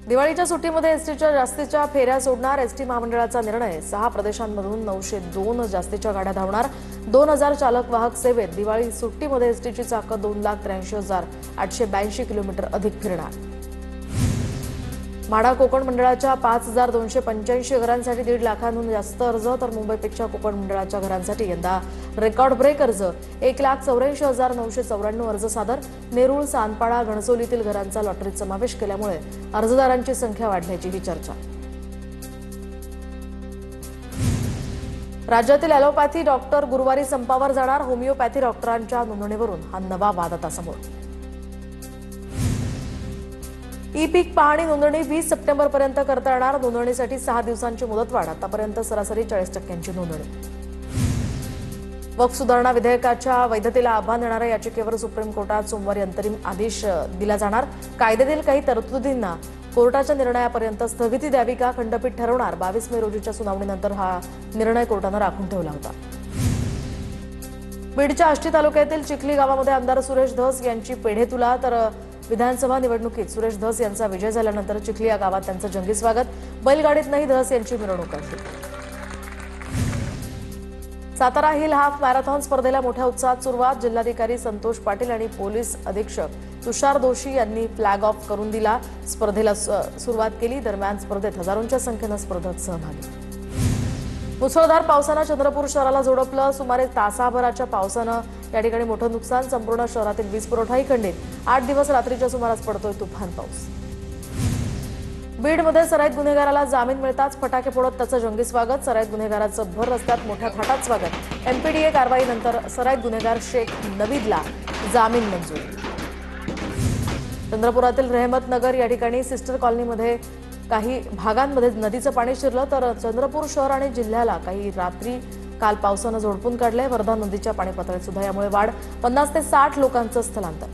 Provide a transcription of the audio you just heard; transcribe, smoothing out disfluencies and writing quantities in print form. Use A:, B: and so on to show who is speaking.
A: दिवाळीच्या सुट्टीमध्ये एसटीच्या जास्तीच्या फेऱ्या सोडणार एसटी महामंडळाचा निर्णय 6 प्रदेशांमधून 902 जास्तीच्या गाड्या धावणार 2000 चालक वाहक सेवेत दिवाळी सुट्टीमध्ये एसटीची चाकं 2,83,882 किलोमीटर अधिक फिरणार। म्हाडा कोकण मंडळाच्या 5285 घरांसाठी 1.5 लाखांहून जास्त अर्ज तर मुंबईपेक्षा कोकण मंडळाच्या घरांसाठी यंदा रेकॉर्ड ब्रेक अर्ज 1,84,994 अर्ज सादर। नेरूळ सानपाडा घणसोलीतील घरांचा लॉटरीत समावेश केल्यामुळे अर्जदारांची संख्या वाढल्याची ही चर्चा। राज्यातील ॲलोपॅथी डॉक्टर गुरुवारी संपावर जाणार होमिओपॅथी डॉक्टरांच्या नोंदणीवरून हा नवा वाद आता समोर। ई पीक पाहणी नोंदणी 20 सप्टेंबरपर्यंत करता येणार नोंदणीसाठी 6 दिवसांची मुदतवाढ आतापर्यंत सरासरी 40% नोंदणी। वक्फ सुधारणा विधेयकाच्या वैधतेला आव्हान देणाऱ्या याचिकेवर सुप्रीम कोर्टात सोमवारी अंतरिम आदेश दिला जाणार। कायद्यातील काही तरतुदींना कोर्टाच्या निर्णयापर्यंत स्थगिती द्यावी का खंडपीठ ठरवणार। 22 मे रोजीच्या सुनावणीनंतर हा निर्णय कोर्टाने राखून ठेवला होता। बीडच्या आष्टी तालुक्यातील चिखली गावामध्ये आमदार सुरेश धस यांची पेढेतुला तर विधानसभा निवडणुकीत सुरेश धस यांचा विजय झाल्यानंतर चिखली या गावात त्यांचं जंगी स्वागत। बैलगाडीतही धस यांची मिरवणूक काढली। सातारा हिल हाफ मॅरेथॉन स्पर्धेला मोठ्या उत्साहात सुरुवात। जिल्हाधिकारी संतोष पाटील आणि पोलीस अधीक्षक तुषार दोशी यांनी फ्लॅग ऑफ करून दिला स्पर्धेला सुरुवात केली। दरम्यान स्पर्धेत हजारोंच्या संख्येने स्पर्धक सहभागी। मुसळधार पावसानं चंद्रपूर शहराला झोडपलं। सुमारे तासाभराच्या पावसानं या ठिकाणी मोठं नुकसान। संपूर्ण शहरातील वीज पुरवठाही खंडित। 8 दिवस रात्रीच्या सुमारास पडतोय तुफान पाऊस। बीडमध्ये सराईत गुन्हेगाराला जामीन मिळताच फटाके फोडत त्याचं जंगी स्वागत। सराईत गुन्हेगाराचं भर रस्त्यात मोठ्या थाटात स्वागत। एमपीडीए कारवाईनंतर सराईत गुन्हेगार शेख नवीदला जामीन मंजूर। चंद्रपुरातील रहमतनगर या ठिकाणी सिस्टर कॉलनीमध्ये काही भागांमध्ये नदीचं पाणी शिरलं तर चंद्रपूर शहर आणि जिल्ह्याला काही रात्री काल पावसानं झोडपून काढलंय। वर्धा नदीच्या पाणी पातळीत सुद्धा यामुळे वाढ 50 ते 60 लोकांचं स्थलांतर।